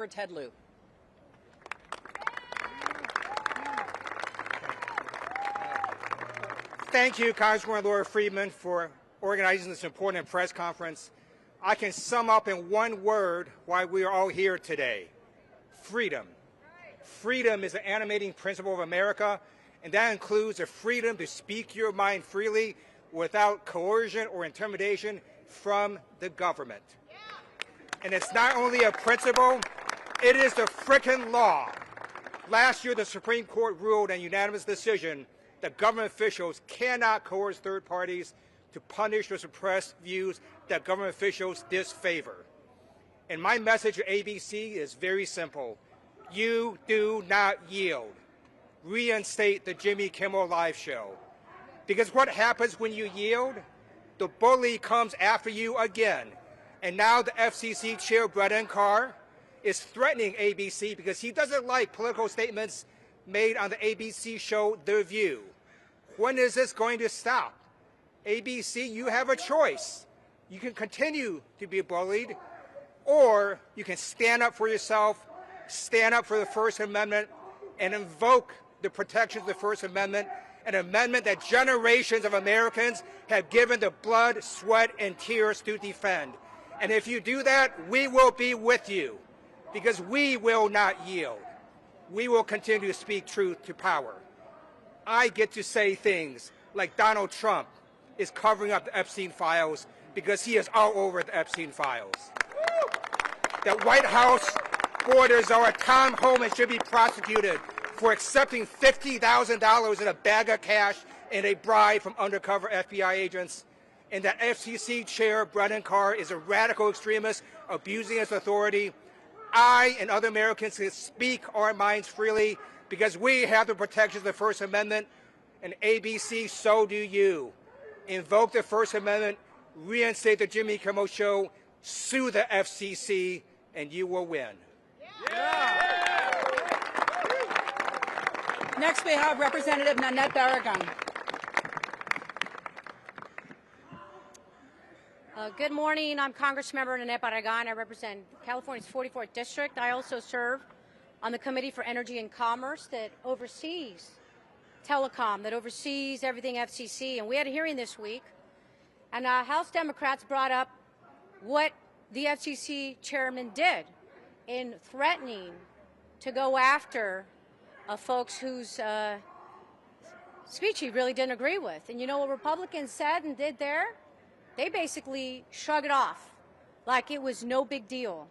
Ted Lieu. Thank you, Congresswoman Laura Friedman, for organizing this important press conference. I can sum up in one word why we are all here today: freedom. Freedom is an animating principle of America, and that includes the freedom to speak your mind freely without coercion or intimidation from the government. And it's not only a principle, it is the frickin' law. Last year, the Supreme Court ruled in a unanimous decision that government officials cannot coerce third parties to punish or suppress views that government officials disfavor. And my message to ABC is very simple. You do not yield. Reinstate the Jimmy Kimmel Live show. Because what happens when you yield? The bully comes after you again. And now the FCC chair, Brennan Carr, is threatening ABC because he doesn't like political statements made on the ABC show The View. When is this going to stop? ABC, you have a choice. You can continue to be bullied, or you can stand up for yourself, stand up for the First Amendment, and invoke the protections of the First Amendment, an amendment that generations of Americans have given the blood, sweat, and tears to defend. And if you do that, we will be with you, because we will not yield. We will continue to speak truth to power. I get to say things like Donald Trump is covering up the Epstein files because he is all over the Epstein files. That White House boarders are Tom Homan should be prosecuted for accepting $50,000 in a bag of cash and a bribe from undercover FBI agents. And that FCC chair, Brennan Carr, is a radical extremist abusing his authority. I and other Americans can speak our minds freely because we have the protections of the First Amendment, and ABC, so do you. Invoke the First Amendment, reinstate the Jimmy Kimmel Show, sue the FCC, and you will win. Yeah. Next, we have Representative Nanette Barragan. Good morning. I'm Congressmember Nanette Barragan. I represent California's 44th District. I also serve on the Committee for Energy and Commerce that oversees telecom, that oversees everything FCC. And we had a hearing this week, and House Democrats brought up what the FCC chairman did in threatening to go after folks whose speech he really didn't agree with. And you know what Republicans said and did there? They basically shrugged it off like it was no big deal,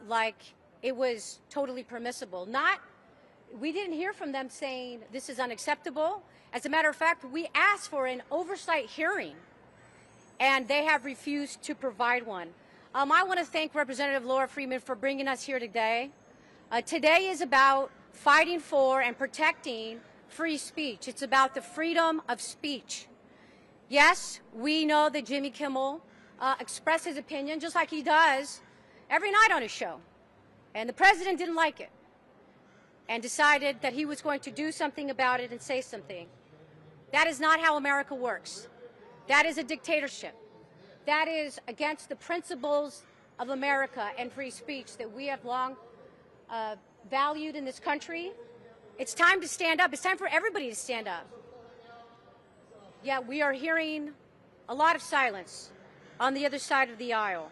like it was totally permissible. We didn't hear from them saying this is unacceptable. As a matter of fact, we asked for an oversight hearing, and they have refused to provide one. I want to thank Representative Laura Friedman for bringing us here today. Today is about fighting for and protecting free speech. It's about the freedom of speech. Yes, we know that Jimmy Kimmel expressed his opinion just like he does every night on his show. And the president didn't like it and decided that he was going to do something about it and say something. That is not how America works. That is a dictatorship. That is against the principles of America and free speech that we have long valued in this country. It's time to stand up. It's time for everybody to stand up. Yeah, we are hearing a lot of silence on the other side of the aisle.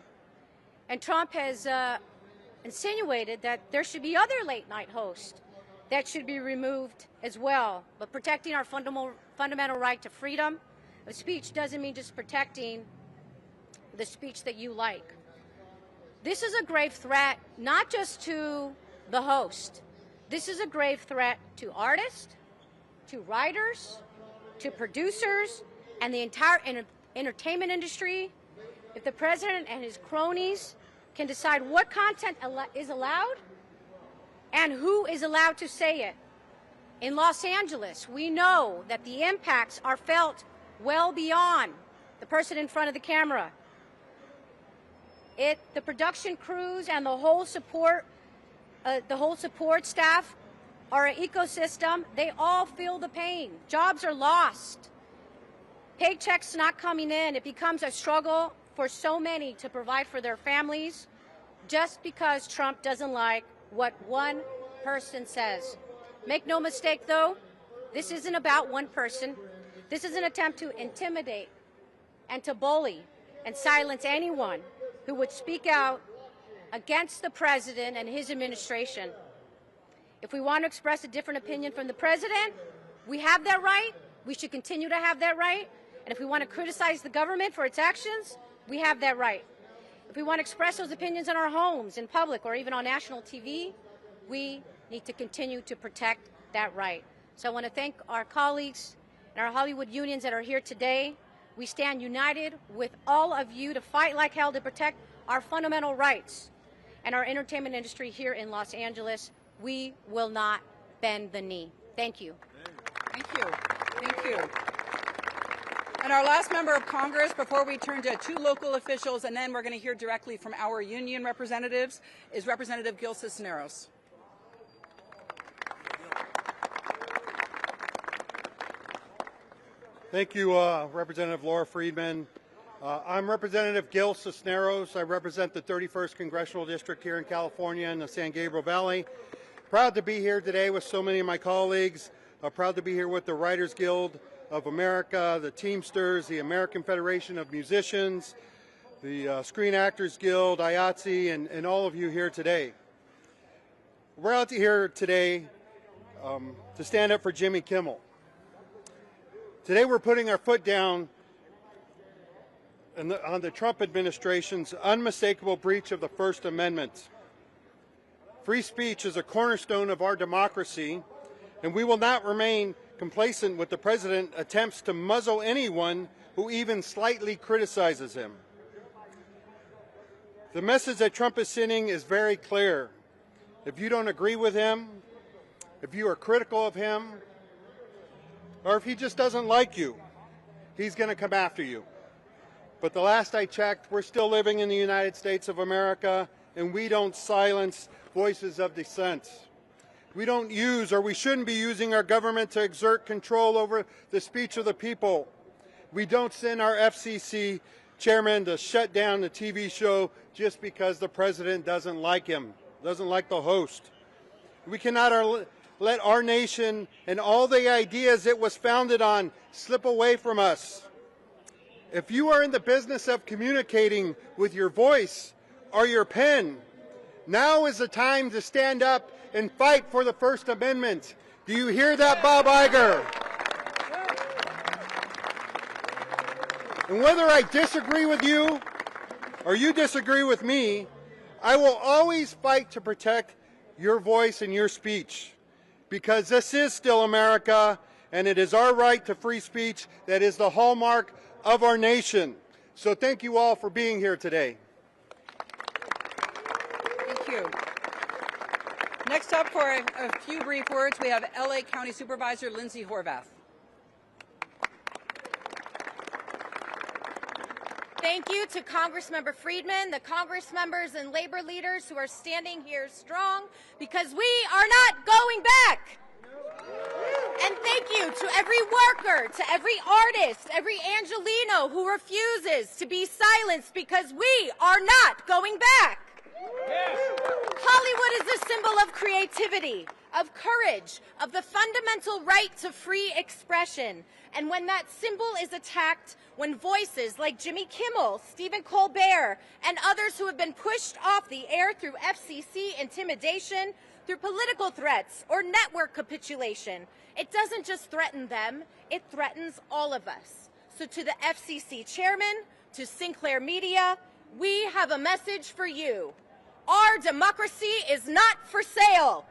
And Trump has insinuated that there should be other late-night hosts that should be removed as well. But protecting our fundamental right to freedom of speech doesn't mean just protecting the speech that you like. This is a grave threat, not just to the host. This is a grave threat to artists, to writers, to producers, and the entire entertainment industry. If the president and his cronies can decide what content is allowed and who is allowed to say it. In Los Angeles, we know that the impacts are felt well beyond the person in front of the camera. The production crews and the whole support staff are an ecosystem. They all feel the pain. Jobs are lost. Paychecks not coming in. It becomes a struggle for so many to provide for their families just because Trump doesn't like what one person says. Make no mistake, though, this isn't about one person. This is an attempt to intimidate and to bully and silence anyone who would speak out against the president and his administration. If we want to express a different opinion from the president, we have that right. We should continue to have that right. And if we want to criticize the government for its actions, we have that right. If we want to express those opinions in our homes, in public, or even on national TV, we need to continue to protect that right. So I want to thank our colleagues and our Hollywood unions that are here today. We stand united with all of you to fight like hell to protect our fundamental rights and our entertainment industry here in Los Angeles. We will not bend the knee. Thank you. Thank you. Thank you. And our last member of Congress, before we turn to two local officials, and then we're going to hear directly from our union representatives, is Representative Gil Cisneros. Thank you, Representative Laura Friedman. I'm Representative Gil Cisneros. I represent the 31st Congressional District here in California in the San Gabriel Valley. Proud to be here today with so many of my colleagues. Proud to be here with the Writers Guild of America, the Teamsters, the American Federation of Musicians, the Screen Actors Guild, IATSE, and all of you here today. We're out here today to stand up for Jimmy Kimmel. Today we're putting our foot down on the Trump administration's unmistakable breach of the First Amendment. Free speech is a cornerstone of our democracy, and we will not remain complacent with the president attempts to muzzle anyone who even slightly criticizes him. The message that Trump is sending is very clear. If you don't agree with him, if you are critical of him, or if he just doesn't like you, he's going to come after you. But the last I checked, we're still living in the United States of America, and we don't silence voices of dissent. We don't use, or we shouldn't be using, our government to exert control over the speech of the people. We don't send our FCC chairman to shut down the TV show just because the president doesn't like him, doesn't like the host. We cannot let our nation and all the ideas it was founded on slip away from us. If you are in the business of communicating with your voice or your pen, now is the time to stand up and fight for the First Amendment. Do you hear that, Bob Iger? And whether I disagree with you or you disagree with me, I will always fight to protect your voice and your speech, because this is still America, and it is our right to free speech that is the hallmark of our nation. So thank you all for being here today. Thank you. Next up for a few brief words, we have LA County Supervisor Lindsay Horvath. Thank you to Congressmember Friedman, the Congress members and labor leaders who are standing here strong, because we are not going back. And thank you to every worker, to every artist, every Angelino who refuses to be silenced, because we are not going back. Hollywood is a symbol of creativity, of courage, of the fundamental right to free expression. And when that symbol is attacked, when voices like Jimmy Kimmel, Stephen Colbert, and others who have been pushed off the air through FCC intimidation, through political threats or network capitulation, it doesn't just threaten them, it threatens all of us. So to the FCC chairman, to Sinclair Media, we have a message for you. Our democracy is not for sale.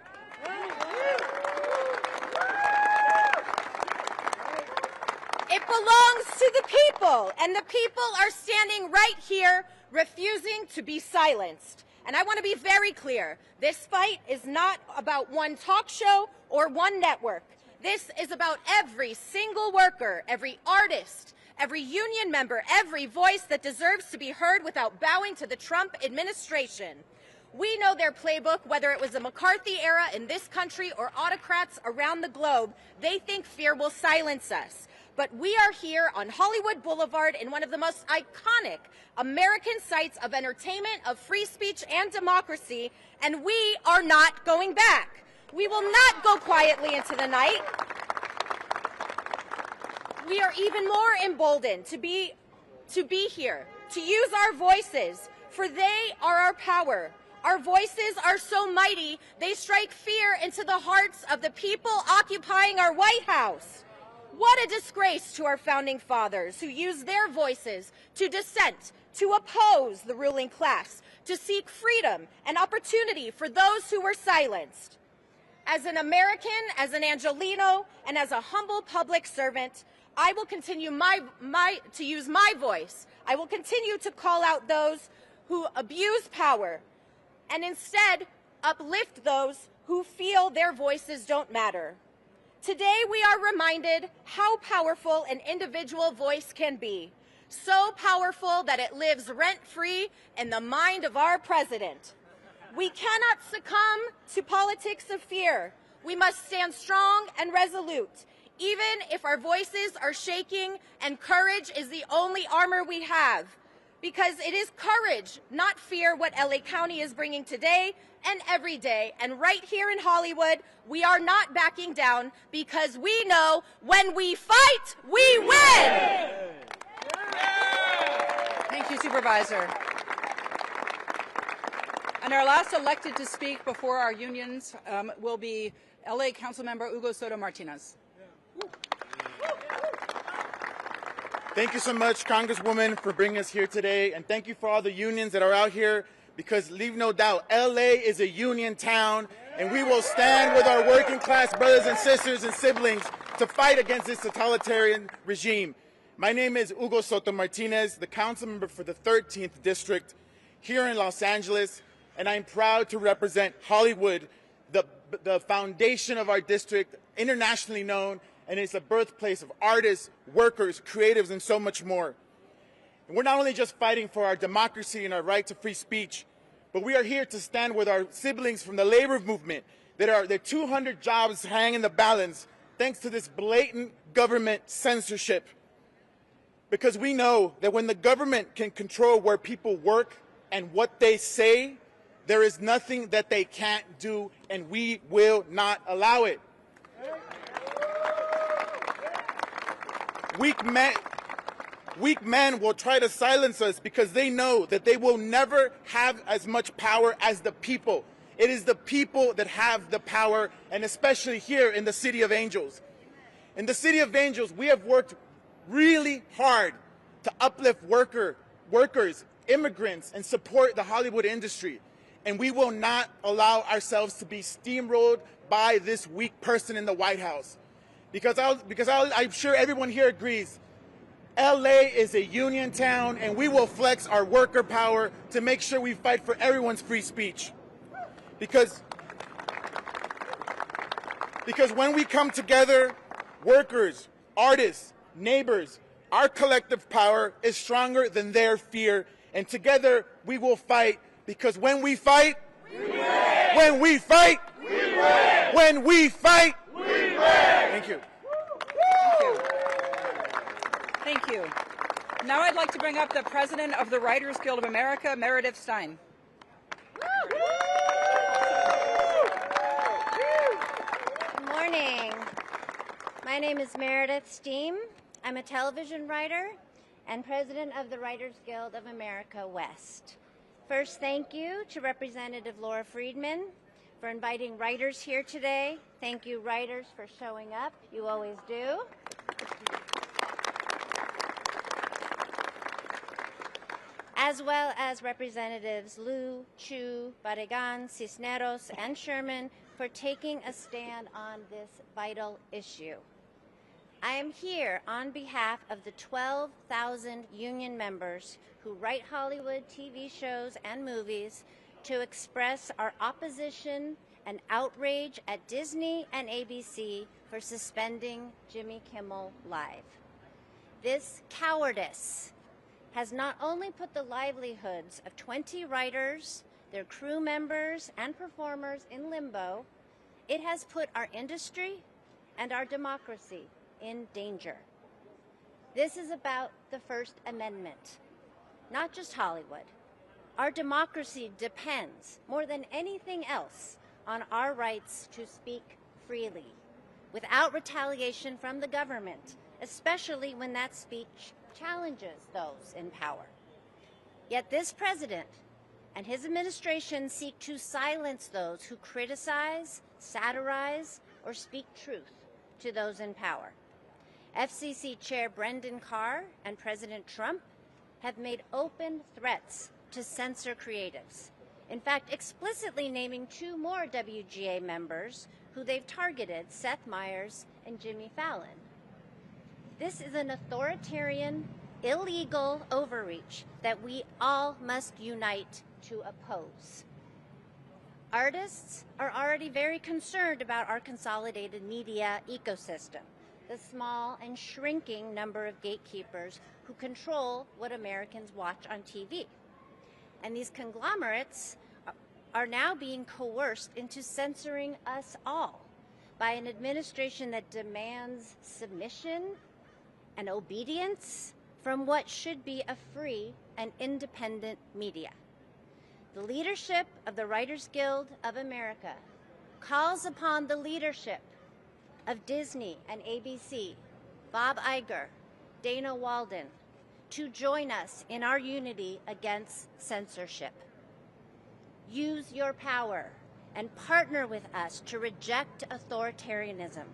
It belongs to the people, and the people are standing right here, refusing to be silenced. And I want to be very clear, this fight is not about one talk show or one network. This is about every single worker, every artist, every union member, every voice that deserves to be heard without bowing to the Trump administration. We know their playbook, whether it was the McCarthy era in this country or autocrats around the globe. They think fear will silence us. but we are here on Hollywood Boulevard in one of the most iconic American sites of entertainment, of free speech, and democracy, and we are not going back. We will not go quietly into the night. We are even more emboldened to be here, to use our voices, for they are our power. Our voices are so mighty, they strike fear into the hearts of the people occupying our White House. What a disgrace to our founding fathers who used their voices to dissent, to oppose the ruling class, to seek freedom and opportunity for those who were silenced. As an American, as an Angelino, and as a humble public servant, I will continue to use my voice. I will continue to call out those who abuse power and instead uplift those who feel their voices don't matter. Today we are reminded how powerful an individual voice can be. So powerful that it lives rent-free in the mind of our president. We cannot succumb to politics of fear. We must stand strong and resolute, even if our voices are shaking and courage is the only armor we have. Because it is courage, not fear, what LA County is bringing today and every day. And right here in Hollywood, we are not backing down because we know when we fight, we win! Thank you, Supervisor. And our last elected to speak before our unions will be LA Councilmember Hugo Soto Martinez. Thank you so much, Congresswoman, for bringing us here today, and thank you for all the unions that are out here, because leave no doubt, LA is a union town, and we will stand with our working class brothers and sisters and siblings to fight against this totalitarian regime. My name is Hugo Soto Martinez, the council member for the 13th District here in Los Angeles, and I'm proud to represent Hollywood, the foundation of our district, internationally known, and it's a birthplace of artists, workers, creatives, and so much more. And we're not only just fighting for our democracy and our right to free speech, but we are here to stand with our siblings from the labor movement that are their 200 jobs hang in the balance thanks to this blatant government censorship. Because we know that when the government can control where people work and what they say, there is nothing that they can't do, and we will not allow it. Weak men will try to silence us because they know that they will never have as much power as the people. It is the people that have the power, and especially here in the City of Angels. In the City of Angels, we have worked really hard to uplift workers, immigrants, and support the Hollywood industry. And we will not allow ourselves to be steamrolled by this weak person in the White House. Because I'm sure everyone here agrees, LA is a union town, and we will flex our worker power to make sure we fight for everyone's free speech. Because when we come together, workers, artists, neighbors, our collective power is stronger than their fear, and together we will fight, because when we fight, we win. When we fight, we win. When we fight, we win. Thank you. Thank you. Now I'd like to bring up the President of the Writers Guild of America, Meredith Stein. Good morning. My name is Meredith Stein. I'm a television writer and president of the Writers Guild of America West. First, thank you to Representative Laura Friedman for inviting writers here today. Thank you, writers, for showing up. You always do. As well as Representatives Liu, Chu, Barragan, Cisneros, and Sherman for taking a stand on this vital issue. I am here on behalf of the 12,000 union members who write Hollywood TV shows and movies to express our opposition and outrage at Disney and ABC for suspending Jimmy Kimmel Live. This cowardice has not only put the livelihoods of 20 writers, their crew members, and performers in limbo, it has put our industry and our democracy in danger. This is about the First Amendment, not just Hollywood. Our democracy depends, more than anything else, on our rights to speak freely, without retaliation from the government, especially when that speech challenges those in power. Yet this president and his administration seek to silence those who criticize, satirize, or speak truth to those in power. FCC Chair Brendan Carr and President Trump have made open threats to censor creatives. In fact, explicitly naming 2 more WGA members who they've targeted, Seth Meyers and Jimmy Fallon. This is an authoritarian, illegal overreach that we all must unite to oppose. Artists are already very concerned about our consolidated media ecosystem, the small and shrinking number of gatekeepers who control what Americans watch on TV. And these conglomerates are now being coerced into censoring us all by an administration that demands submission and obedience from what should be a free and independent media. The leadership of the Writers Guild of America calls upon the leadership of Disney and ABC, Bob Iger, Dana Walden, to join us in our unity against censorship. Use your power and partner with us to reject authoritarianism.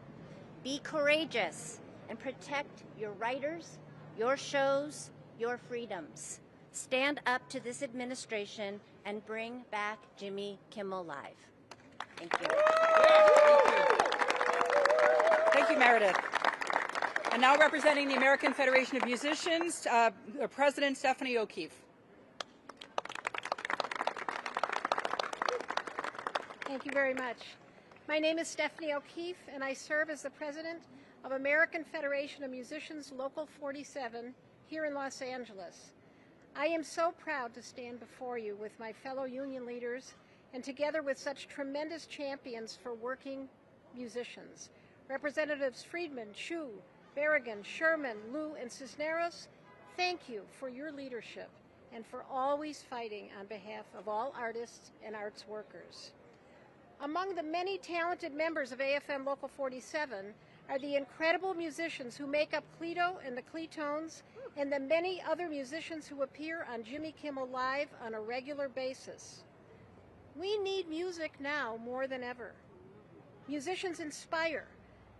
Be courageous and protect your writers, your shows, your freedoms. Stand up to this administration and bring back Jimmy Kimmel Live. Thank you. Thank you, Meredith. And now representing the American Federation of Musicians, President Stephanie O'Keefe. Thank you very much. My name is Stephanie O'Keefe, and I serve as the president of American Federation of Musicians Local 47 here in Los Angeles. I am so proud to stand before you with my fellow union leaders and together with such tremendous champions for working musicians. Representatives Friedman, Chu, Berrigan, Sherman, Liu, and Cisneros, thank you for your leadership and for always fighting on behalf of all artists and arts workers. Among the many talented members of AFM Local 47 are the incredible musicians who make up Cleto and the Cletones and the many other musicians who appear on Jimmy Kimmel Live on a regular basis. We need music now more than ever. Musicians inspire.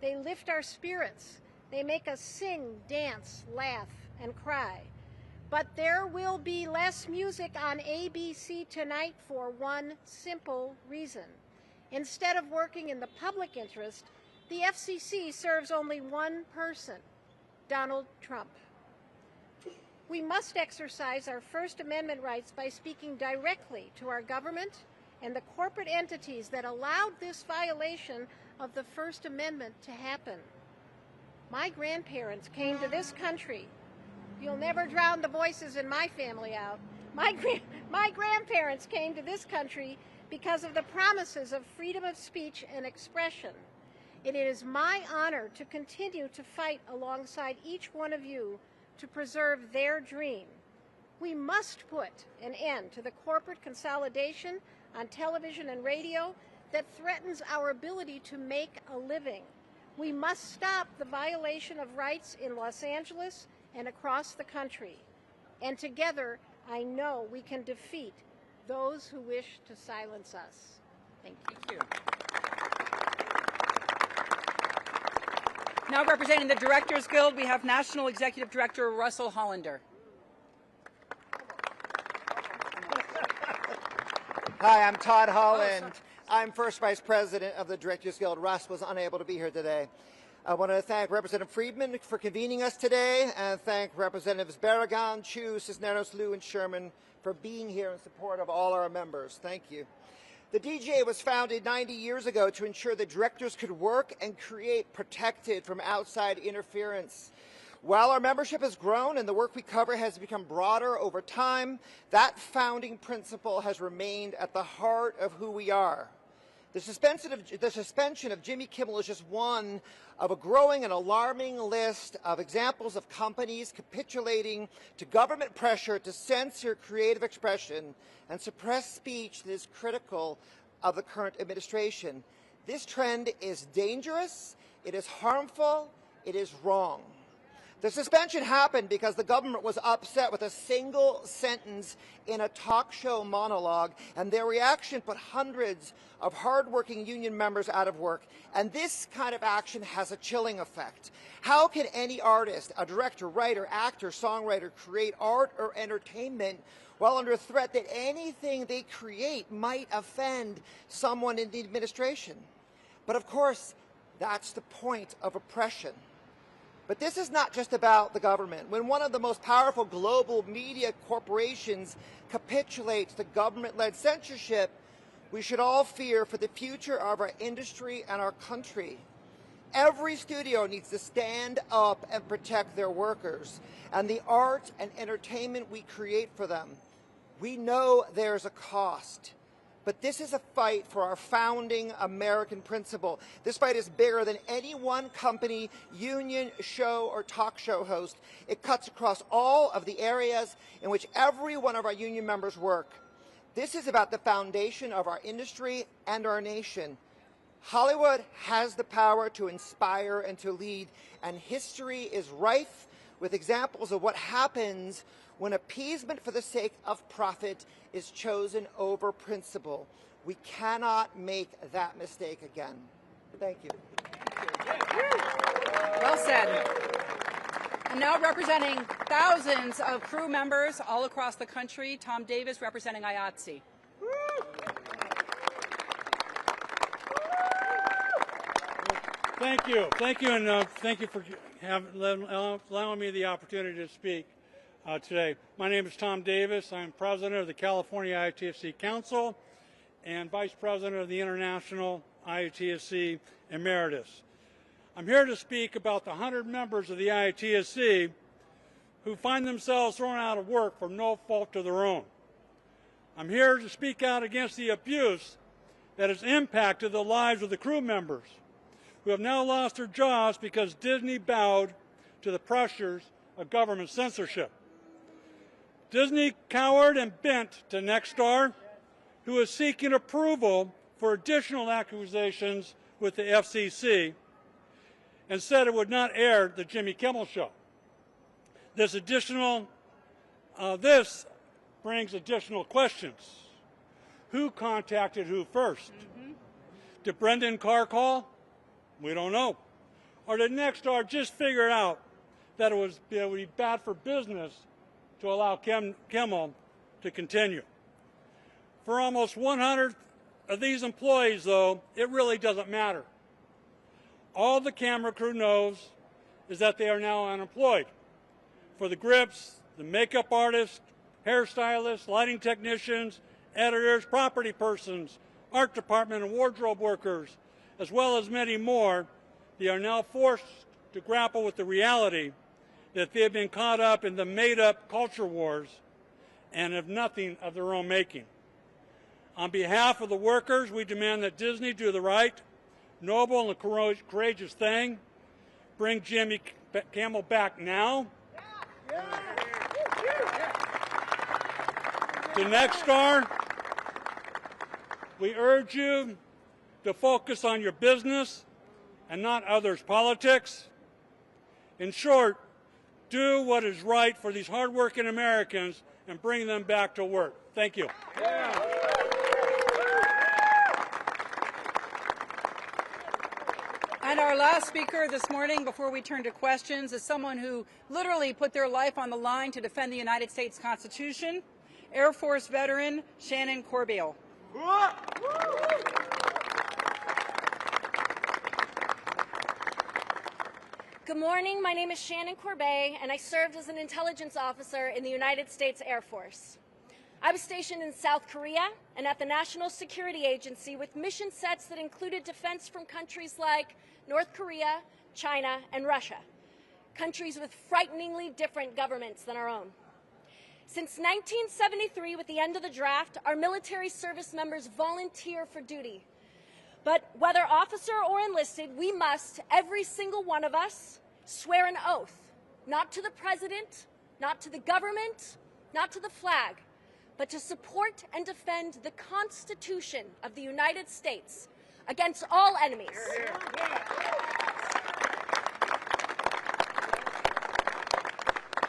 They lift our spirits. They make us sing, dance, laugh, and cry. But there will be less music on ABC tonight for one simple reason. Instead of working in the public interest, the FCC serves only one person, Donald Trump. We must exercise our First Amendment rights by speaking directly to our government and the corporate entities that allowed this violation of the First Amendment to happen. My grandparents came to this country. You'll never drown the voices in my family out. My grandparents came to this country because of the promises of freedom of speech and expression. It is my honor to continue to fight alongside each one of you to preserve their dream. We must put an end to the corporate consolidation on television and radio that threatens our ability to make a living. We must stop the violation of rights in Los Angeles and across the country. And together, I know we can defeat those who wish to silence us. Thank you. Thank you. Now representing the Directors Guild, we have National Executive Director Russell Hollander. Hi, I'm Todd Holland. I'm First Vice President of the Directors Guild. Russ was unable to be here today. I want to thank Representative Friedman for convening us today and thank Representatives Berrigan, Chu, Cisneros, Liu, and Sherman for being here in support of all our members. Thank you. The DGA was founded 90 years ago to ensure that directors could work and create protected from outside interference. While our membership has grown and the work we cover has become broader over time, that founding principle has remained at the heart of who we are. The suspension of Jimmy Kimmel is just one of a growing and alarming list of examples of companies capitulating to government pressure to censor creative expression and suppress speech that is critical of the current administration. This trend is dangerous, it is harmful, it is wrong. The suspension happened because the government was upset with a single sentence in a talk show monologue, and their reaction put hundreds of hardworking union members out of work. And this kind of action has a chilling effect. How can any artist, a director, writer, actor, songwriter create art or entertainment while under threat that anything they create might offend someone in the administration? But of course, that's the point of oppression. But this is not just about the government. When one of the most powerful global media corporations capitulates to government-led censorship, we should all fear for the future of our industry and our country. Every studio needs to stand up and protect their workers and the art and entertainment we create for them. We know there's a cost. But this is a fight for our founding American principle. This fight is bigger than any one company, union, show, or talk show host. It cuts across all of the areas in which every one of our union members work. This is about the foundation of our industry and our nation. Hollywood has the power to inspire and to lead, and history is rife with examples of what happens when appeasement for the sake of profit is chosen over principle. We cannot make that mistake again. Thank you. Well said. And now representing thousands of crew members all across the country, Tom Davis representing IATSE. Thank you, and thank you for allowing me the opportunity to speak today. My name is Tom Davis. I'm president of the California IATSE Council and vice president of the International IATSE Emeritus. I'm here to speak about the 100 members of the IATSE who find themselves thrown out of work for no fault of their own. I'm here to speak out against the abuse that has impacted the lives of the crew members who have now lost their jobs because Disney bowed to the pressures of government censorship. Disney cowered and bent to Nexstar, who is seeking approval for additional acquisitions with the FCC, and said it would not air the Jimmy Kimmel Show. This brings additional questions. Who contacted who first? Did Brendan Carr call? We don't know. Or did Nexstar just figure out that it would be bad for business to allow Kimmel to continue? For almost 100 of these employees, though, it really doesn't matter. All the camera crew knows is that they are now unemployed. For the grips, the makeup artists, hairstylists, lighting technicians, editors, property persons, art department and wardrobe workers, as well as many more, they are now forced to grapple with the reality that they have been caught up in the made-up culture wars and have nothing of their own making. On behalf of the workers, we demand that Disney do the right, noble, and courageous thing, bring Jimmy Kimmel back now. To Nexstar, we urge you to focus on your business and not others' politics. In short, do what is right for these hardworking Americans and bring them back to work. Thank you. And our last speaker this morning, before we turn to questions, is someone who literally put their life on the line to defend the United States Constitution, Air Force veteran Shannon Corbeil. Good morning. My name is Shannon Corbeil, and I served as an intelligence officer in the United States Air Force. I was stationed in South Korea and at the National Security Agency with mission sets that included defense from countries like North Korea, China, and Russia, countries with frighteningly different governments than our own. Since 1973, with the end of the draft, our military service members volunteer for duty. But whether officer or enlisted, we must, every single one of us, swear an oath, not to the president, not to the government, not to the flag, but to support and defend the Constitution of the United States against all enemies.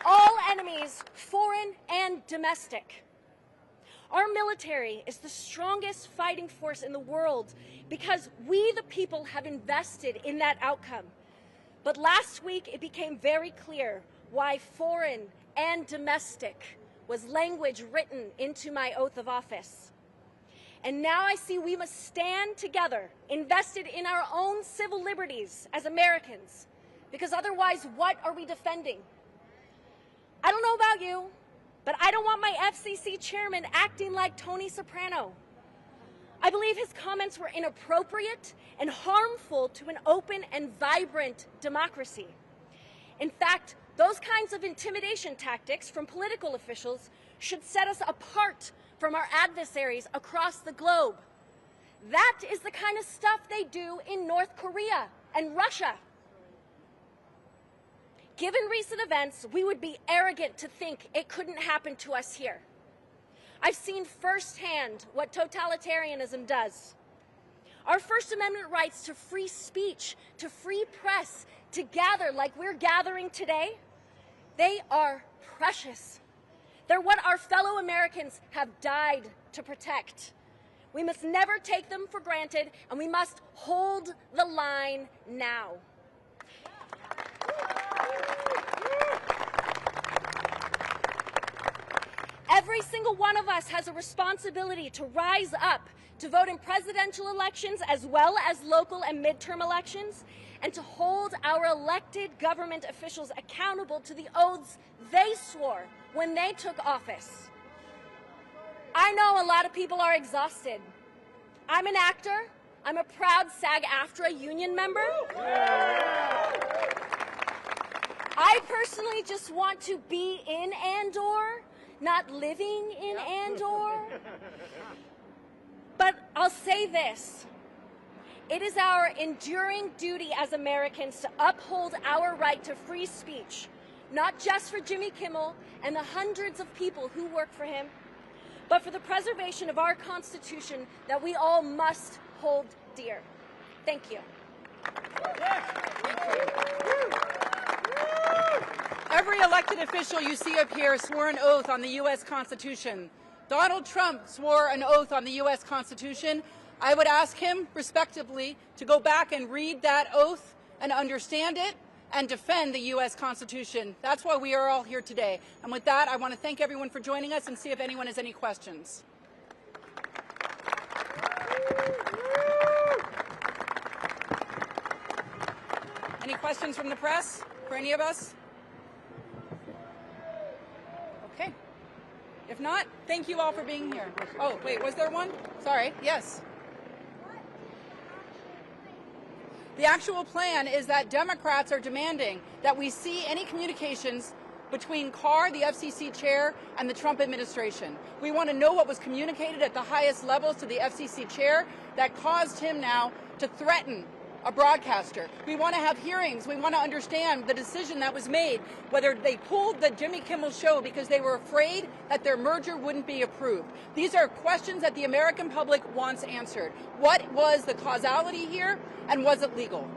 All enemies, foreign and domestic. Our military is the strongest fighting force in the world because we, the people, have invested in that outcome. But last week, it became very clear why foreign and domestic was language written into my oath of office. And now I see we must stand together, invested in our own civil liberties as Americans, because otherwise, what are we defending? I don't know about you, but I don't want my FCC chairman acting like Tony Soprano. I believe his comments were inappropriate and harmful to an open and vibrant democracy. In fact, those kinds of intimidation tactics from political officials should set us apart from our adversaries across the globe. That is the kind of stuff they do in North Korea and Russia. Given recent events, we would be arrogant to think it couldn't happen to us here. I've seen firsthand what totalitarianism does. Our First Amendment rights to free speech, to free press, to gather like we're gathering today, they are precious. They're what our fellow Americans have died to protect. We must never take them for granted, and we must hold the line now. Every single one of us has a responsibility to rise up, to vote in presidential elections as well as local and midterm elections, and to hold our elected government officials accountable to the oaths they swore when they took office. I know a lot of people are exhausted. I'm an actor. I'm a proud SAG-AFTRA union member. I personally just want to be in Andor, not living in Andor. But I'll say this. It is our enduring duty as Americans to uphold our right to free speech, not just for Jimmy Kimmel and the hundreds of people who work for him, but for the preservation of our Constitution that we all must hold dear. Thank you. Every elected official you see up here swore an oath on the U.S. Constitution. Donald Trump swore an oath on the U.S. Constitution. I would ask him, respectively, to go back and read that oath and understand it and defend the U.S. Constitution. That's why we are all here today. And with that, I want to thank everyone for joining us and see if anyone has any questions. Any questions from the press for any of us? Okay. If not, thank you all for being here. Oh, wait, was there one? Sorry. Yes. The actual plan is that Democrats are demanding that we see any communications between Carr, the FCC chair, and the Trump administration. We want to know what was communicated at the highest levels to the FCC chair that caused him now to threaten a broadcaster. We want to have hearings. We want to understand the decision that was made, whether they pulled the Jimmy Kimmel show because they were afraid that their merger wouldn't be approved. These are questions that the American public wants answered. What was the causality here, and was it legal?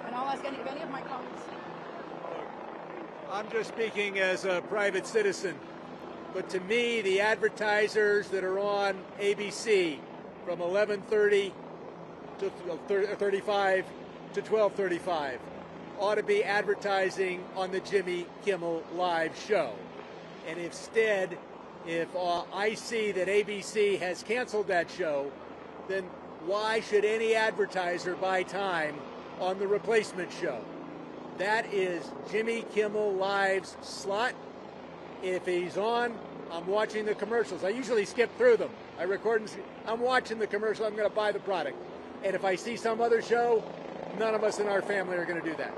And I'll ask any of my colleagues. I'm just speaking as a private citizen, but to me, the advertisers that are on ABC from 11:30 to 35 to 12:35 ought to be advertising on the Jimmy Kimmel Live show. And instead, if I see that ABC has canceled that show, then why should any advertiser buy time on the replacement show? That is Jimmy Kimmel Live's slot. If he's on, I'm watching the commercials. I usually skip through them. I record and I'm watching the commercial. I'm going to buy the product. And if I see some other show, none of us in our family are going to do that.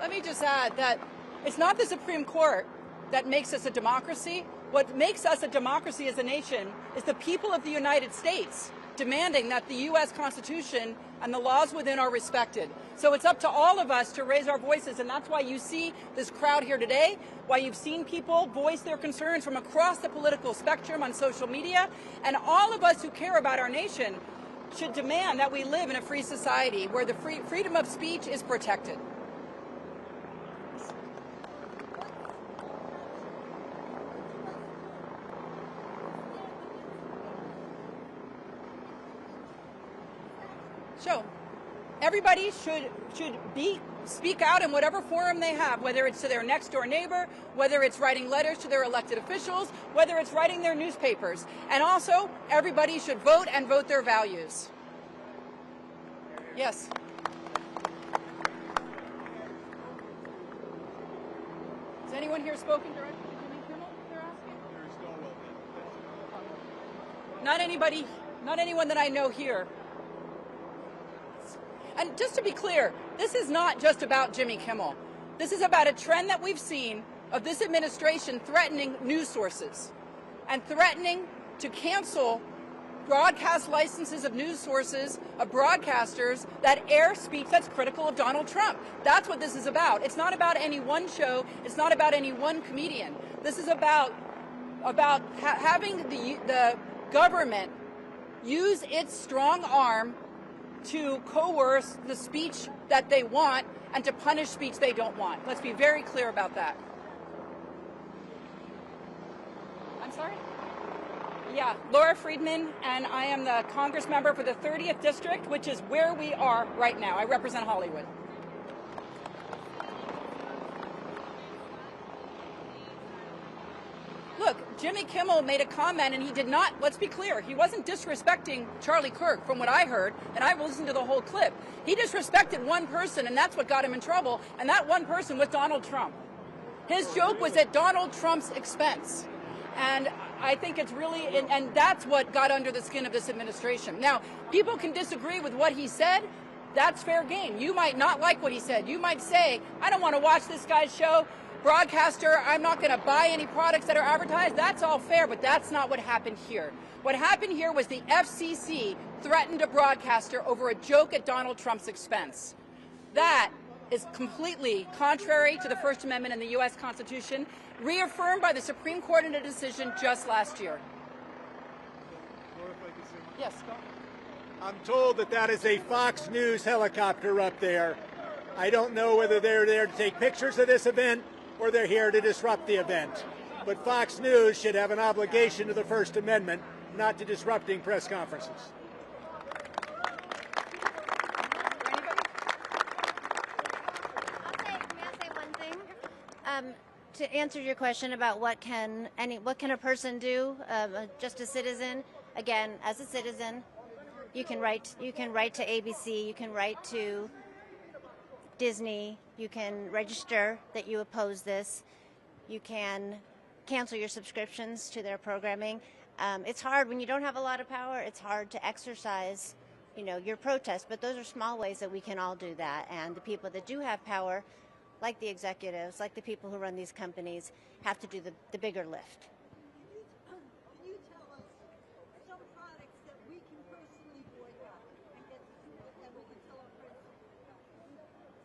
Let me just add that it's not the Supreme Court that makes us a democracy. What makes us a democracy as a nation is the people of the United States demanding that the U.S. Constitution and the laws within are respected. So it's up to all of us to raise our voices, and that's why you see this crowd here today, why you've seen people voice their concerns from across the political spectrum on social media, and all of us who care about our nation should demand that we live in a free society where the freedom of speech is protected. So everybody should speak out in whatever forum they have, whether it's to their next door neighbor, whether it's writing letters to their elected officials, whether it's writing their newspapers. And also, everybody should vote and vote their values. Yes. Has anyone here spoken directly to Jimmy Kimmel, they're asking? Not anyone that I know here. And just to be clear, this is not just about Jimmy Kimmel. This is about a trend that we've seen of this administration threatening news sources and threatening to cancel broadcast licenses of news sources, of broadcasters that air speech that's critical of Donald Trump. That's what this is about. It's not about any one show. It's not about any one comedian. This is about having the government use its strong arm to coerce the speech that they want and to punish speech they don't want. Let's be very clear about that. I'm sorry? Yeah, Laura Friedman, and I am the Congress member for the 30th District, which is where we are right now. I represent Hollywood. Look, Jimmy Kimmel made a comment, and he did not, let's be clear, he wasn't disrespecting Charlie Kirk, from what I heard, and I listened to the whole clip. He disrespected one person, and that's what got him in trouble, and that one person was Donald Trump. His joke was at Donald Trump's expense. And I think it's really, and that's what got under the skin of this administration. Now, people can disagree with what he said. That's fair game. You might not like what he said. You might say, I don't want to watch this guy's show. Broadcaster, I'm not going to buy any products that are advertised. That's all fair, but that's not what happened here. What happened here was the FCC threatened a broadcaster over a joke at Donald Trump's expense. That is completely contrary to the First Amendment and the U.S. Constitution, reaffirmed by the Supreme Court in a decision just last year. Yes, go on. I'm told that is a Fox News helicopter up there. I don't know whether they're there to take pictures of this event or they're here to disrupt the event. But Fox News should have an obligation to the First Amendment, not to disrupting press conferences. May I say one thing? To answer your question about what can a person do, just a citizen. Again, as a citizen, you can write to ABC, you can write to Disney, you can register that you oppose this, you can cancel your subscriptions to their programming. It's hard when you don't have a lot of power. It's hard to exercise, your protest. But those are small ways that we can all do that. And the people that do have power, like the executives, like the people who run these companies, have to do the bigger lift. Can you tell us some products that we can personally boycott and get and we can tell our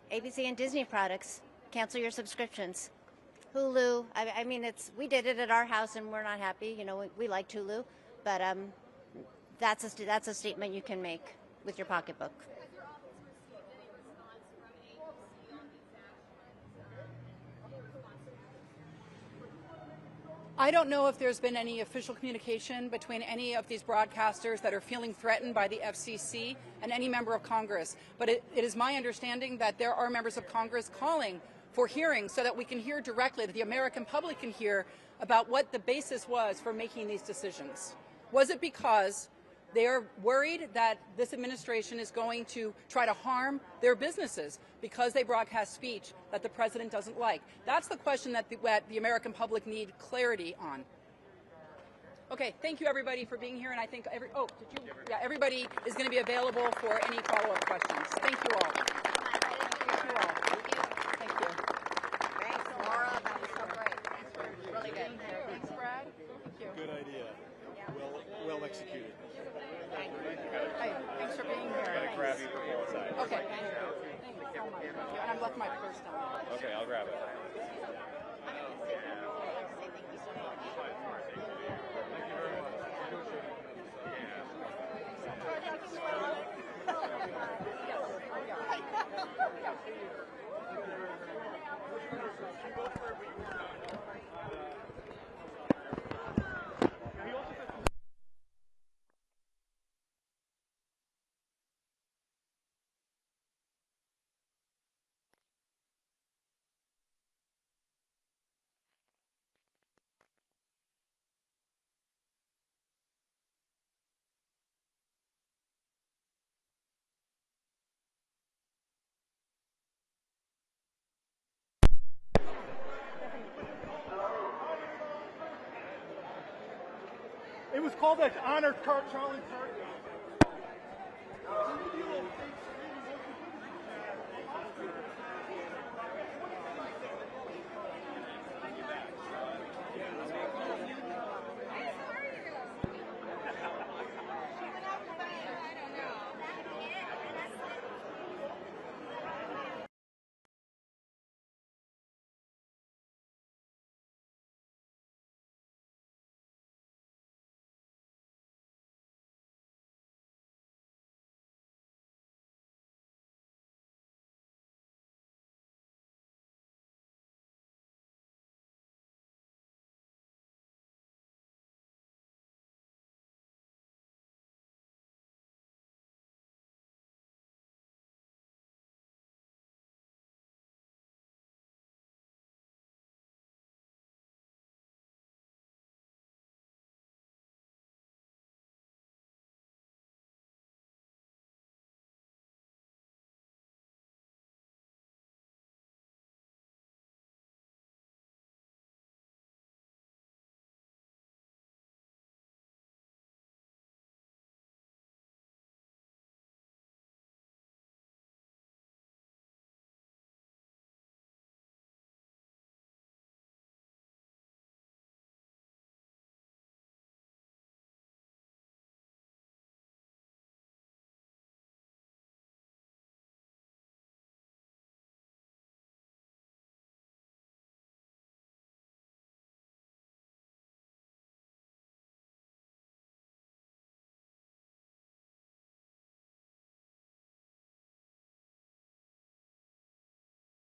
friends? ABC and Disney products, cancel your subscriptions. Hulu, I mean, we did it at our house and we're not happy. We liked Hulu, but that's a statement you can make with your pocketbook. Has your office received any response from ABC on these actions? I don't know if there's been any official communication between any of these broadcasters that are feeling threatened by the FCC and any member of Congress, but it is my understanding that there are members of Congress calling for hearings so that we can hear directly, that the American public can hear about what the basis was for making these decisions. Was it because they are worried that this administration is going to try to harm their businesses because they broadcast speech that the president doesn't like? That's the question that the American public need clarity on. Okay, thank you everybody for being here, and I think everybody is going to be available for any follow-up questions. Thank you all. Thank you all. Thank you. executed. Hey, thanks for being here. I'm gonna grab you from the outside. Okay. Thanks so much. And I've left my purse down there. Okay, I'll grab it. It was called the Honored Charlie Kirk.